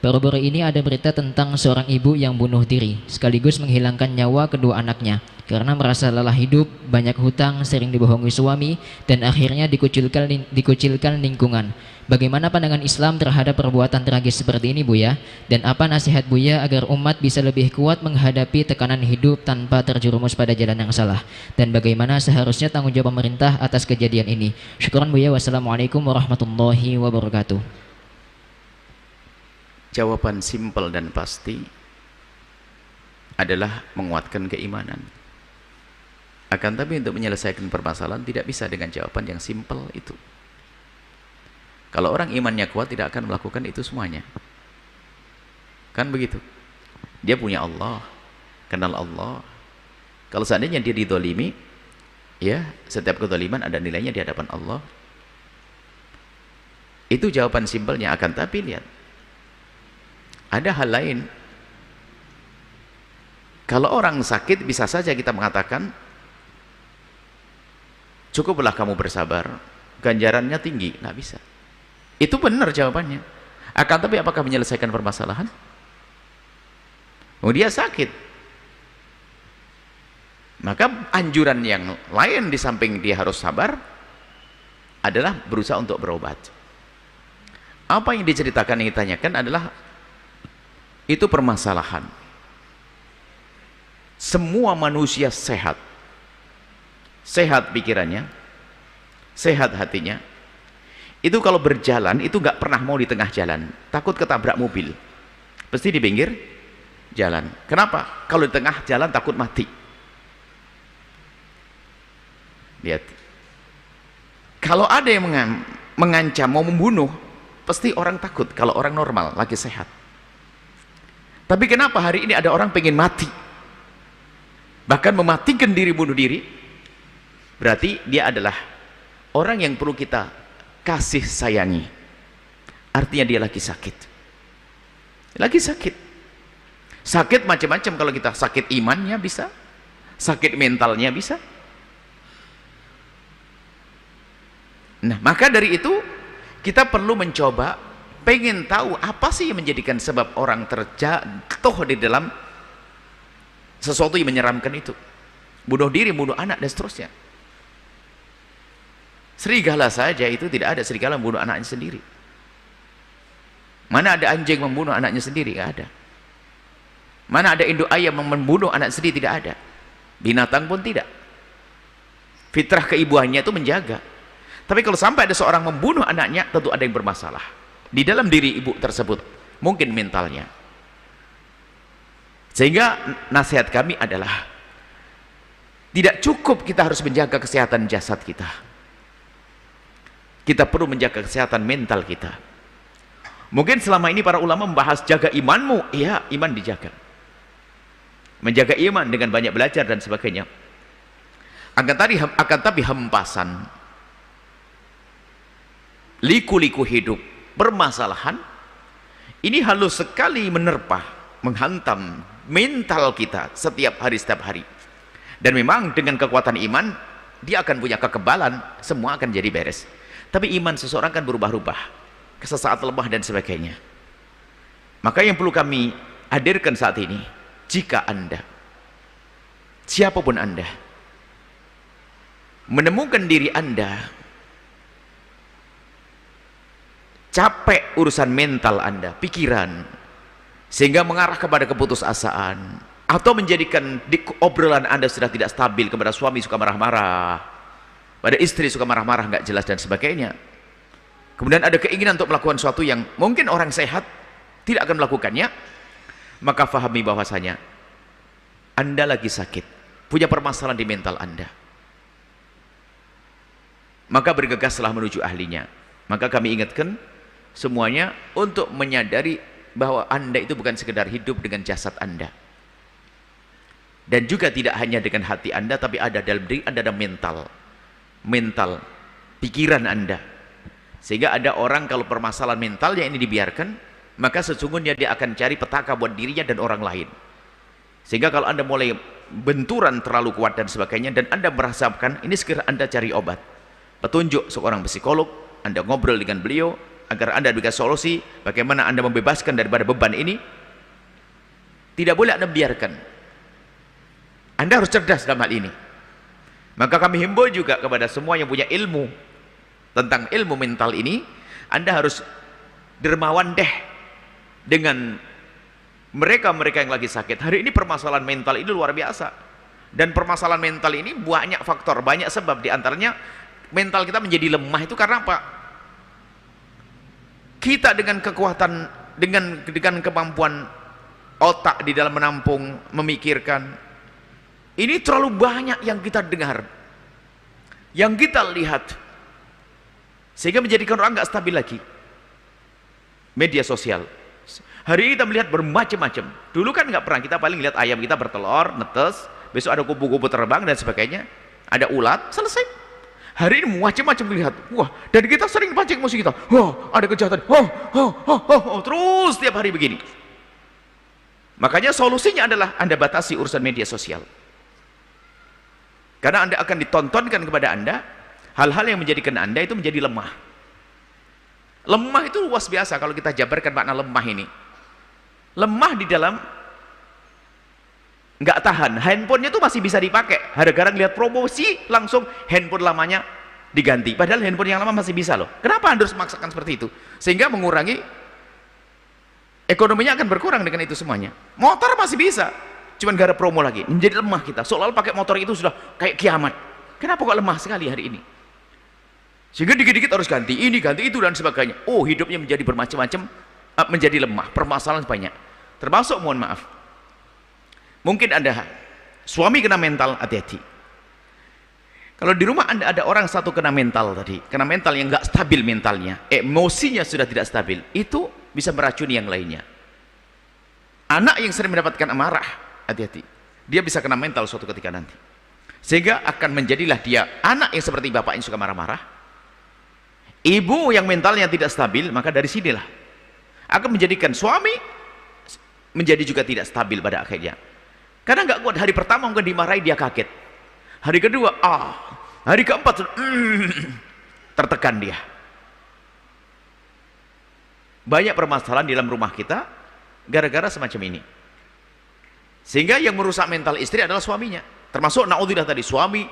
Baru-baru ini ada berita tentang seorang ibu yang bunuh diri, sekaligus menghilangkan nyawa kedua anaknya. Karena merasa lelah hidup, banyak hutang, sering dibohongi suami, dan akhirnya dikucilkan lingkungan. Bagaimana pandangan Islam terhadap perbuatan tragis seperti ini, Buya? Dan apa nasihat Buya agar umat bisa lebih kuat menghadapi tekanan hidup tanpa terjerumus pada jalan yang salah? Dan bagaimana seharusnya tanggung jawab pemerintah atas kejadian ini? Syukran, Buya. Wassalamualaikum warahmatullahi wabarakatuh. Jawaban simpel dan pasti adalah menguatkan keimanan. Akan tapi untuk menyelesaikan permasalahan tidak bisa dengan jawaban yang simpel itu. Kalau orang imannya kuat tidak akan melakukan itu semuanya. Kan begitu. Dia punya Allah, kenal Allah. Kalau seandainya dia didolimi, ya setiap kedoliman ada nilainya di hadapan Allah. Itu jawaban simpelnya. Akan tapi lihat, ada hal lain. Kalau orang sakit bisa saja kita mengatakan, cukuplah kamu bersabar, ganjarannya tinggi. Nggak bisa. Itu benar jawabannya. Akan tapi apakah menyelesaikan permasalahan? Oh, dia sakit. Maka anjuran yang lain di samping dia harus sabar adalah berusaha untuk berobat. Apa yang diceritakan, yang ditanyakan adalah itu permasalahan. Semua manusia sehat. Sehat pikirannya, sehat hatinya. Itu kalau berjalan itu nggak pernah mau di tengah jalan, takut ketabrak mobil, pasti di pinggir jalan. Kenapa? Kalau di tengah jalan takut mati. Lihat, kalau ada yang mengancam mau membunuh, pasti orang takut. Kalau orang normal lagi sehat. Tapi kenapa hari ini ada orang pengen mati, bahkan mematikan diri, bunuh diri? Berarti dia adalah orang yang perlu kita kasih sayangi. Artinya dia lagi sakit. Lagi sakit. Sakit macam-macam. Kalau kita sakit imannya bisa, sakit mentalnya bisa. Nah, maka dari itu kita perlu mencoba, pengen tahu apa sih yang menjadikan sebab orang terjatuh di dalam sesuatu yang menyeramkan itu. Bunuh diri, bunuh anak, dan seterusnya. Serigala saja itu tidak ada serigala membunuh anaknya sendiri. Mana ada anjing membunuh anaknya sendiri? Tidak ada. Mana ada induk ayam membunuh anak sendiri? Tidak ada. Binatang pun tidak. Fitrah keibuannya itu menjaga. Tapi kalau sampai ada seorang membunuh anaknya, tentu ada yang bermasalah di dalam diri ibu tersebut, mungkin mentalnya. Sehingga nasihat kami adalah tidak cukup kita harus menjaga kesehatan jasad kita. Kita perlu menjaga kesehatan mental kita. Mungkin selama ini para ulama membahas jaga imanmu. Iya, iman dijaga. Menjaga iman dengan banyak belajar dan sebagainya. Akan tapi hempasan, liku-liku hidup, permasalahan, ini halus sekali menerpa, menghantam mental kita setiap hari. Dan memang dengan kekuatan iman, dia akan punya kekebalan, semua akan jadi beres. Tapi iman seseorang kan berubah-ubah, sesaat lemah dan sebagainya. Maka yang perlu kami hadirkan saat ini, jika Anda, siapapun Anda, menemukan diri Anda capek urusan mental Anda, pikiran, sehingga mengarah kepada keputusasaan, atau menjadikan obrolan Anda sudah tidak stabil, kepada suami suka marah-marah, pada istri suka marah-marah, nggak jelas dan sebagainya. Kemudian ada keinginan untuk melakukan sesuatu yang mungkin orang sehat tidak akan melakukannya, maka fahami bahwasanya Anda lagi sakit, punya permasalahan di mental Anda. Maka bergegaslah menuju ahlinya. Maka kami ingatkan semuanya untuk menyadari bahwa Anda itu bukan sekedar hidup dengan jasad Anda, dan juga tidak hanya dengan hati Anda, tapi ada dalam diri Anda ada mental, pikiran Anda. Sehingga ada orang kalau permasalahan mentalnya ini dibiarkan, maka sesungguhnya dia akan cari petaka buat dirinya dan orang lain. Sehingga kalau Anda mulai benturan terlalu kuat dan sebagainya, dan Anda merasakan ini, segera Anda cari obat, petunjuk seorang psikolog, Anda ngobrol dengan beliau, agar Anda diberikan solusi bagaimana Anda membebaskan daripada beban ini. Tidak boleh Anda biarkan. Anda harus cerdas dalam hal ini. Maka kami himbau juga kepada semua yang punya ilmu tentang ilmu mental ini, Anda harus dermawan deh dengan mereka-mereka yang lagi sakit. Hari ini permasalahan mental ini luar biasa. Dan permasalahan mental ini banyak faktor, banyak sebab. Di antaranya mental kita menjadi lemah itu karena apa? Kita dengan kekuatan, dengan kemampuan otak di dalam menampung, memikirkan, ini terlalu banyak yang kita dengar, yang kita lihat, sehingga menjadikan orang nggak stabil lagi. Media sosial hari ini kita melihat bermacam-macam. Dulu kan nggak pernah, kita paling lihat ayam kita bertelur, netes, besok ada kupu-kupu terbang dan sebagainya, ada ulat, selesai. Hari ini macam-macam dilihat. Wah, dan kita sering pancing emosi kita. Wah, ada kejahatan. Terus tiap hari begini. Makanya solusinya adalah Anda batasi urusan media sosial. Karena Anda akan ditontonkan kepada Anda hal-hal yang menjadikan Anda itu menjadi lemah. Lemah itu luas biasa kalau kita jabarkan makna lemah ini. Lemah di dalam nggak tahan, handphonenya tuh masih bisa dipakai, gara-gara lihat promosi langsung handphone lamanya diganti, padahal handphone yang lama masih bisa loh. Kenapa Anda harus memaksakan seperti itu? Sehingga mengurangi, ekonominya akan berkurang dengan itu semuanya. Motor masih bisa, cuman gara promo lagi, menjadi lemah kita, seolah-olah pakai motor itu sudah kayak kiamat. Kenapa kok lemah sekali hari ini? Sehingga dikit-dikit harus ganti ini, ganti itu dan sebagainya. Oh, hidupnya menjadi bermacam-macam, menjadi lemah, permasalahan banyak. Termasuk, mohon maaf, mungkin Anda suami kena mental, hati-hati. Kalau di rumah Anda ada orang satu kena mental tadi, kena mental yang nggak stabil mentalnya, emosinya sudah tidak stabil, itu bisa meracuni yang lainnya. Anak yang sering mendapatkan amarah, hati-hati, dia bisa kena mental suatu ketika nanti, sehingga akan menjadilah dia anak yang seperti bapak yang suka marah-marah, ibu yang mentalnya tidak stabil. Maka dari sinilah akan menjadikan suami menjadi juga tidak stabil pada akhirnya. Karena nggak kuat, hari pertama mungkin dimarahi dia kaget, hari kedua hari keempat tertekan dia. Banyak permasalahan di dalam rumah kita gara-gara semacam ini, sehingga yang merusak mental istri adalah suaminya. Termasuk naudzubillah tadi, suami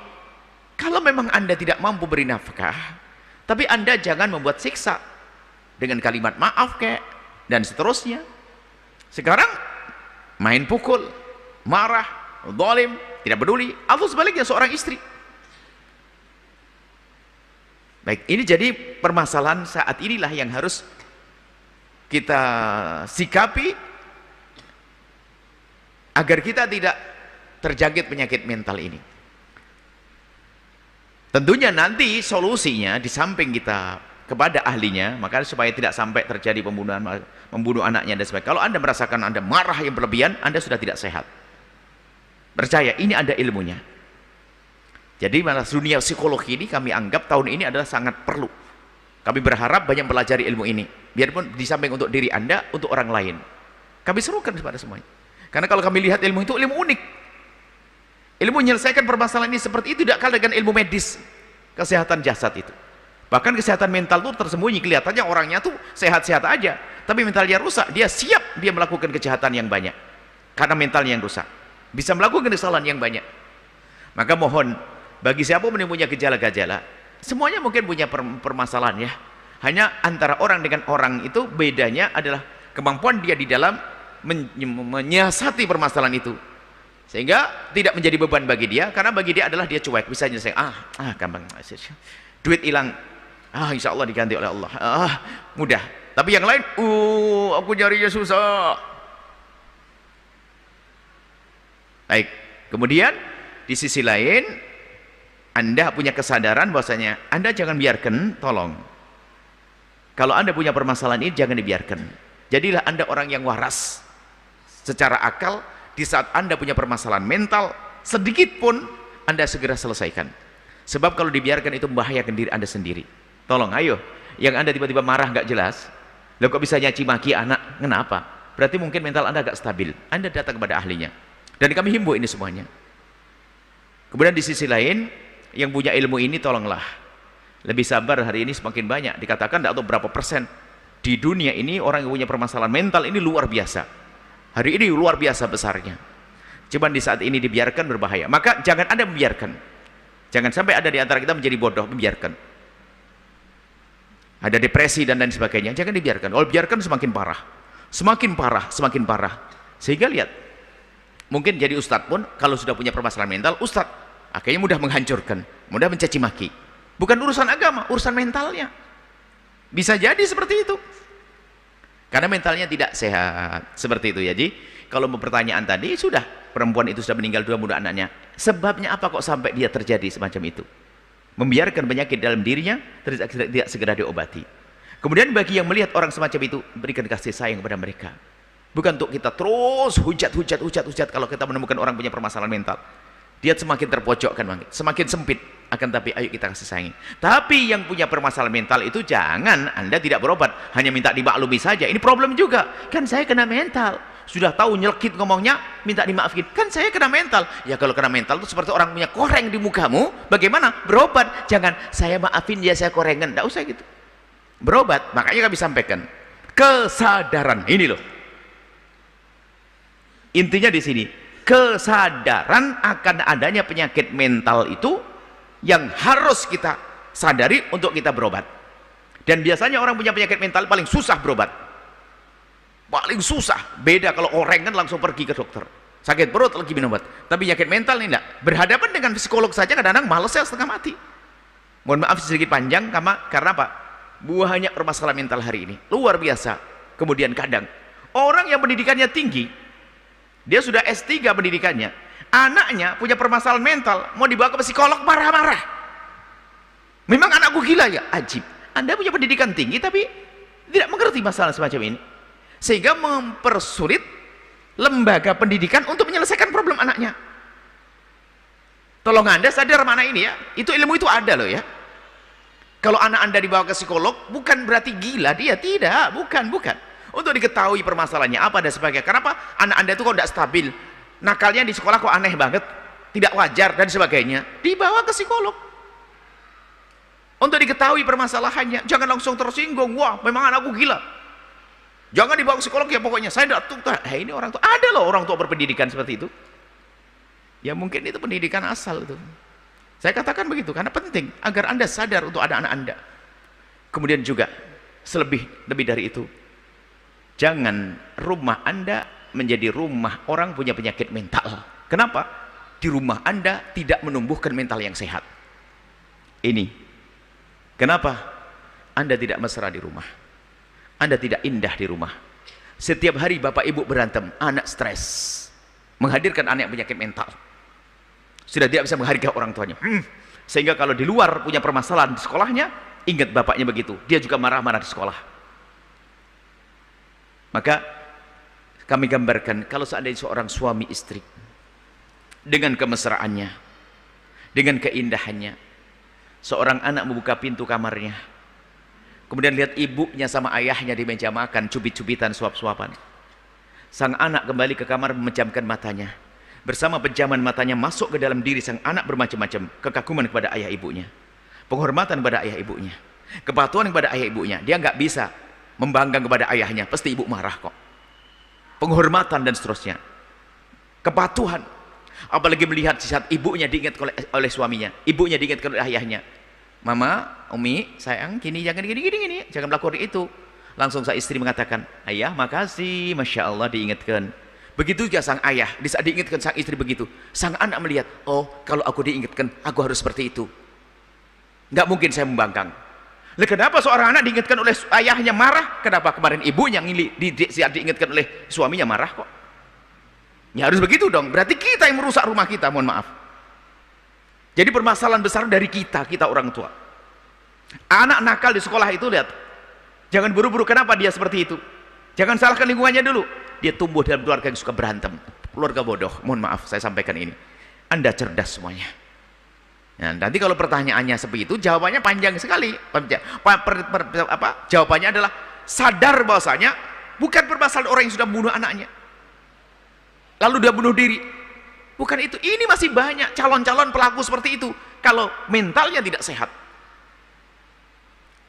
kalau memang Anda tidak mampu beri nafkah, tapi Anda jangan membuat siksa dengan kalimat maaf kek dan seterusnya. Sekarang main pukul, marah, zalim, tidak peduli, atau sebaliknya seorang istri. Baik, ini jadi permasalahan saat inilah yang harus kita sikapi agar kita tidak terjangkit penyakit mental ini. Tentunya nanti solusinya di samping kita kepada ahlinya, maka supaya tidak sampai terjadi pembunuhan, membunuh anaknya dan sebagainya. Kalau Anda merasakan Anda marah yang berlebihan, Anda sudah tidak sehat. Percaya, ini ada ilmunya. Jadi malah dunia psikologi ini kami anggap tahun ini adalah sangat perlu. Kami berharap banyak pelajari ilmu ini, biarpun di samping untuk diri Anda, untuk orang lain. Kami serukan kepada semuanya. Karena kalau kami lihat ilmu itu ilmu unik. Ilmu menyelesaikan permasalahan ini seperti itu tidak kalah dengan ilmu medis, kesehatan jasad itu. Bahkan kesehatan mental itu tersembunyi, kelihatannya orangnya tuh sehat-sehat aja, tapi mentalnya rusak. Dia siap dia melakukan kejahatan yang banyak karena mentalnya yang rusak, bisa melakukan kesalahan yang banyak. Maka mohon, bagi siapa yang punya gejala-gejala, semuanya mungkin punya permasalahan ya. Hanya antara orang dengan orang itu bedanya adalah kemampuan dia di dalam menyiasati permasalahan itu, sehingga tidak menjadi beban bagi dia. Karena bagi dia adalah dia cuek, bisa nyelesaikan, gampang, duit hilang, insya Allah diganti oleh Allah, mudah. Tapi yang lain, aku nyarinya susah. Baik, kemudian di sisi lain Anda punya kesadaran bahwasanya Anda jangan biarkan, tolong, kalau Anda punya permasalahan ini jangan dibiarkan. Jadilah Anda orang yang waras secara akal. Di saat Anda punya permasalahan mental sedikit pun, Anda segera selesaikan. Sebab kalau dibiarkan itu membahayakan diri Anda sendiri. Tolong, ayo, yang Anda tiba-tiba marah nggak jelas, lo kok bisa nyaci maki anak, kenapa? Berarti mungkin mental Anda agak stabil. Anda datang kepada ahlinya, dan kami himbau ini semuanya. Kemudian di sisi lain, yang punya ilmu ini tolonglah lebih sabar. Hari ini semakin banyak dikatakan, atau berapa persen Di dunia ini orang yang punya permasalahan mental ini luar biasa. Hari ini luar biasa besarnya. Cuman di saat ini dibiarkan berbahaya. Maka jangan Anda membiarkan. Jangan sampai ada di antara kita menjadi bodoh, membiarkan. Ada depresi dan lain sebagainya, jangan dibiarkan. Kalau biarkan semakin parah. Semakin parah, semakin parah. Sehingga lihat, mungkin jadi ustadz pun kalau sudah punya permasalahan mental, ustadz akhirnya mudah menghancurkan, mudah mencaci maki. Bukan urusan agama, urusan mentalnya. Bisa jadi seperti itu. Karena mentalnya tidak sehat. Seperti itu ya. Jadi, kalau mau pertanyaan tadi, sudah. Perempuan itu sudah meninggal 2 muda anaknya. Sebabnya apa kok sampai dia terjadi semacam itu? Membiarkan penyakit dalam dirinya, tidak segera diobati. Kemudian bagi yang melihat orang semacam itu, berikan kasih sayang kepada mereka. Bukan untuk kita terus hujat kalau kita menemukan orang punya permasalahan mental. Dia semakin terpojokkan, semakin sempit. Akan tapi ayo kita kasih sayangi. Tapi yang punya permasalahan mental itu jangan Anda tidak berobat, hanya minta dimaklumi saja. Ini problem juga. Kan saya kena mental. Sudah tahu nyelkit ngomongnya, minta dimaafin. Kan saya kena mental. Ya kalau kena mental itu seperti orang punya koreng di mukamu. Bagaimana? Berobat. Jangan saya maafin ya saya korengan. Tidak usah gitu. Berobat. Makanya kami sampaikan kesadaran. Ini loh. Intinya di sini. Kesadaran akan adanya penyakit mental itu yang harus kita sadari untuk kita berobat. Dan biasanya orang punya penyakit mental paling susah berobat. Paling susah. Beda kalau orang kan langsung pergi ke dokter. Sakit perut lagi minum obat. Tapi penyakit mental ini enggak. Berhadapan dengan psikolog saja kadang-kadang males ya setengah mati. Mohon maaf sedikit panjang karena apa? Banyak permasalahan mental hari ini. Luar biasa. Kemudian kadang orang yang pendidikannya tinggi, dia sudah S3 pendidikannya, anaknya punya permasalahan mental, mau dibawa ke psikolog marah-marah. Memang anakku gila ya? Ajib. Anda punya pendidikan tinggi tapi tidak mengerti masalah semacam ini, sehingga mempersulit lembaga pendidikan untuk menyelesaikan problem anaknya. Tolong Anda sadar mana ini ya, itu ilmu itu ada loh ya. Kalau anak Anda dibawa ke psikolog bukan berarti gila dia, tidak, bukan. Untuk diketahui permasalahannya apa dan sebagainya. Kenapa anak Anda itu kok tidak stabil, nakalnya di sekolah kok aneh banget, tidak wajar dan sebagainya, dibawa ke psikolog untuk diketahui permasalahannya. Jangan langsung tersinggung, wah memang anakku gila, jangan dibawa ke psikolog ya pokoknya. Saya tidak tuh, ini orang tua, ada loh orang tua berpendidikan seperti itu ya, mungkin itu pendidikan asal itu. Saya katakan begitu karena penting agar Anda sadar untuk ada anak Anda. Kemudian juga lebih dari itu, jangan rumah Anda menjadi rumah orang punya penyakit mental. Kenapa? Di rumah Anda tidak menumbuhkan mental yang sehat. Ini kenapa Anda tidak mesra di rumah, Anda tidak indah di rumah. Setiap hari bapak ibu berantem, anak stres, menghadirkan anak yang penyakit mental, sudah tidak bisa menghargai orang tuanya. Sehingga kalau di luar punya permasalahan di sekolahnya, ingat bapaknya begitu, dia juga marah-marah di sekolah. Maka kami gambarkan kalau seandainya seorang suami istri dengan kemesraannya, dengan keindahannya, seorang anak membuka pintu kamarnya, kemudian lihat ibunya sama ayahnya di meja makan, cubit-cubitan, suap-suapan. Sang anak kembali ke kamar memejamkan matanya. Bersama penjaman matanya masuk ke dalam diri sang anak bermacam-macam kekaguman kepada ayah ibunya, penghormatan kepada ayah ibunya, kepatuhan kepada ayah ibunya. Dia nggak bisa membanggang kepada ayahnya, pasti ibu marah kok. Penghormatan dan seterusnya, kepatuhan. Apalagi melihat saat ibunya diingat oleh suaminya, ibunya diingatkan oleh ayahnya. Mama, Umi, sayang, gini, jangan gini, jangan melakukan itu. Langsung sang istri mengatakan, ayah makasih, Masya Allah diingatkan. Begitu juga sang ayah, di saat diingatkan sang istri begitu, sang anak melihat, oh kalau aku diingatkan, aku harus seperti itu. Nggak mungkin saya membangkang. Lalu kenapa seorang anak diingatkan oleh ayahnya marah? Kenapa kemarin ibunya saat diingatkan oleh suaminya marah kok? Ya harus begitu dong, berarti kita yang merusak rumah kita, mohon maaf. Jadi permasalahan besar dari kita orang tua. Anak nakal di sekolah itu, lihat, jangan buru-buru, kenapa dia seperti itu? Jangan salahkan lingkungannya dulu. Dia tumbuh dalam keluarga yang suka berantem, keluarga bodoh. Mohon maaf saya sampaikan ini. Anda cerdas semuanya. Nah, nanti kalau pertanyaannya seperti itu, jawabannya panjang sekali. Jawabannya adalah sadar bahwasanya bukan permasalahan orang yang sudah bunuh anaknya, lalu dia bunuh diri. Bukan itu. Ini masih banyak calon-calon pelaku seperti itu. Kalau mentalnya tidak sehat,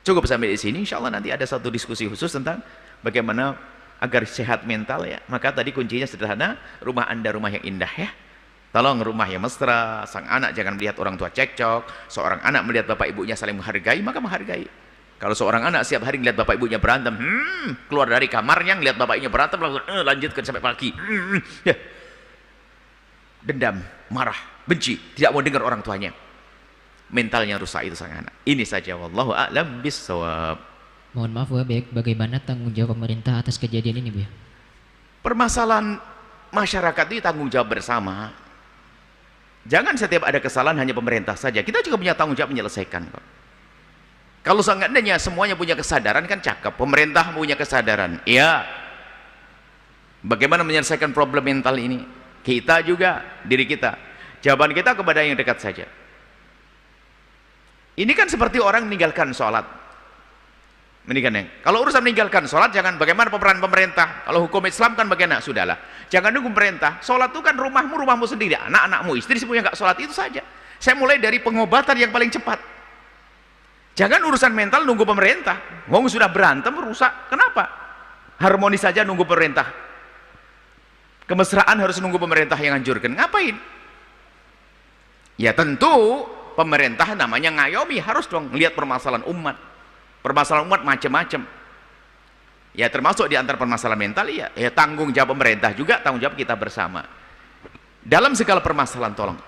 Cukup sampai di sini. Insya Allah nanti ada satu diskusi khusus tentang bagaimana agar sehat mental ya. Maka tadi kuncinya sederhana, rumah Anda rumah yang indah ya. Tolong rumah yang mesra, sang anak jangan melihat orang tua cekcok, seorang anak melihat bapak ibunya saling menghargai, maka menghargai. Kalau seorang anak setiap hari melihat bapak ibunya berantem, keluar dari kamarnya melihat bapak ibunya berantem, langsung lanjutkan sampai pagi. Ya. Dendam, marah, benci, tidak mau dengar orang tuanya. Mentalnya rusak itu sang anak. Ini saja, wallahu a'lam bissawab. Mohon maaf Bu, bagaimana tanggung jawab pemerintah atas kejadian ini Bu? Permasalahan masyarakat itu tanggung jawab bersama. Jangan setiap ada kesalahan hanya pemerintah saja. Kita juga punya tanggung jawab menyelesaikan kok. Kalau seandainya semuanya punya kesadaran kan cakep. Pemerintah punya kesadaran. Iya. Bagaimana menyelesaikan problem mental ini? Kita juga, diri kita. Jawaban kita kepada yang dekat saja. Ini kan seperti orang meninggalkan sholat. Kalau urusan meninggalkan sholat, jangan bagaimana pemeran pemerintah. Kalau hukum Islam kan bagaimana? Sudahlah. Jangan nunggu pemerintah. Sholat itu kan rumahmu sendiri. Anak-anakmu, istri semuanya nggak sholat, itu saja. Saya mulai dari pengobatan yang paling cepat. Jangan urusan mental nunggu pemerintah. Ngomong sudah berantem, rusak. Kenapa? Harmonis saja nunggu pemerintah. Kemesraan harus nunggu pemerintah yang anjurkan. Ngapain? Ya tentu pemerintah namanya ngayomi, harus dong lihat permasalahan umat. Permasalahan umat macam-macam. Ya termasuk di antara permasalahan mental ya tanggung jawab pemerintah juga, tanggung jawab kita bersama. Dalam segala permasalahan tolong.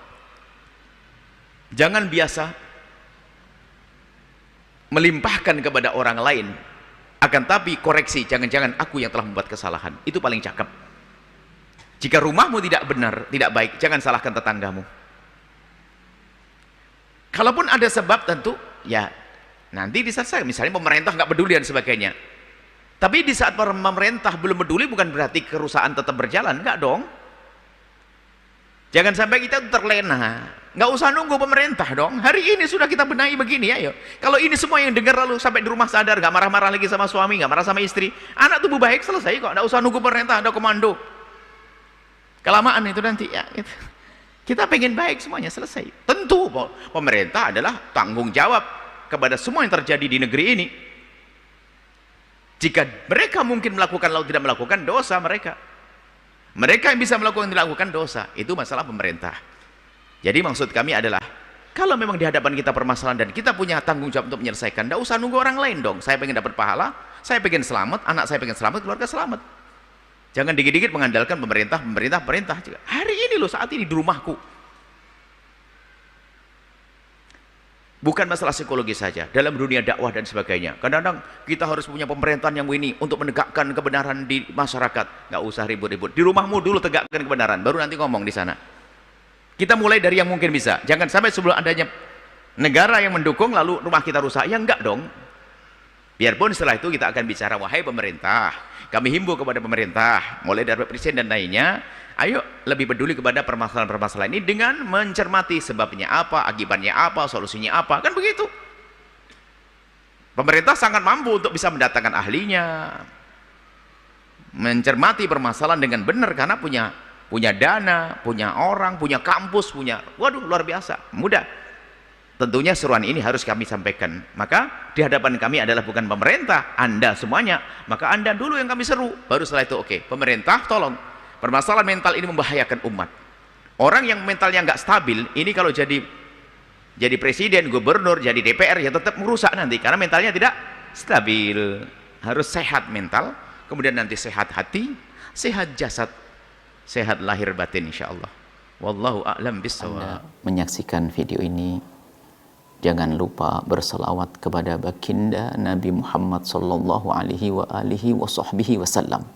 Jangan biasa melimpahkan kepada orang lain. Akan tapi koreksi, jangan-jangan aku yang telah membuat kesalahan. Itu paling cakep. Jika rumahmu tidak benar, tidak baik, jangan salahkan tetanggamu. Kalaupun ada sebab tentu ya nanti diselesaikan. Misalnya pemerintah nggak peduli dan sebagainya. Tapi di saat pemerintah belum peduli bukan berarti kerusakan tetap berjalan, enggak dong. Jangan sampai kita terlena. Nggak usah nunggu pemerintah dong. Hari ini sudah kita benahi begini ayo. Kalau ini semua yang dengar lalu sampai di rumah sadar, nggak marah-marah lagi sama suami, nggak marah sama istri, anak tubuh baik selesai kok. Nggak usah nunggu pemerintah ada komando. Kelamaan itu nanti ya. Gitu. Kita pengen baik semuanya selesai. Tentu pemerintah adalah tanggung jawab kepada semua yang terjadi di negeri ini. Jika mereka mungkin melakukan lalu tidak melakukan, dosa mereka. Mereka yang bisa melakukan tidak melakukan, dosa. Itu masalah pemerintah. Jadi maksud kami adalah kalau memang di hadapan kita permasalahan dan kita punya tanggung jawab untuk menyelesaikan, tidak usah nunggu orang lain dong. Saya pengen dapat pahala, saya pengen selamat, anak saya pengen selamat, keluarga selamat. Jangan dikit-dikit mengandalkan pemerintah juga. Hari ini loh, saat ini di rumahku. Bukan masalah psikologi saja, dalam dunia dakwah dan sebagainya. Kadang-kadang kita harus punya pemerintahan yang ini untuk menegakkan kebenaran di masyarakat. Nggak usah ribut-ribut. Di rumahmu dulu tegakkan kebenaran, baru nanti ngomong di sana. Kita mulai dari yang mungkin bisa. Jangan sampai sebelum adanya negara yang mendukung lalu rumah kita rusak. Ya enggak dong. Biarpun setelah itu kita akan bicara, wahai pemerintah, kami himbau kepada pemerintah, mulai dari presiden dan lainnya, ayo lebih peduli kepada permasalahan-permasalahan ini dengan mencermati sebabnya apa, akibatnya apa, solusinya apa, kan begitu. Pemerintah sangat mampu untuk bisa mendatangkan ahlinya, mencermati permasalahan dengan benar karena punya dana, punya orang, punya kampus, waduh luar biasa, mudah. Tentunya seruan ini harus kami sampaikan. Maka di hadapan kami adalah bukan pemerintah, Anda semuanya. Maka Anda dulu yang kami seru. Baru setelah itu oke. Pemerintah tolong. Permasalahan mental ini membahayakan umat. Orang yang mentalnya nggak stabil, ini kalau jadi presiden, gubernur, jadi DPR, ya tetap merusak nanti. Karena mentalnya tidak stabil. Harus sehat mental, kemudian nanti sehat hati, sehat jasad, sehat lahir batin insya Allah. Wallahu a'lam bishawab. Menyaksikan video ini, jangan lupa berselawat kepada baginda Nabi Muhammad sallallahu alaihi wa alihi wa sahbihi wasallam.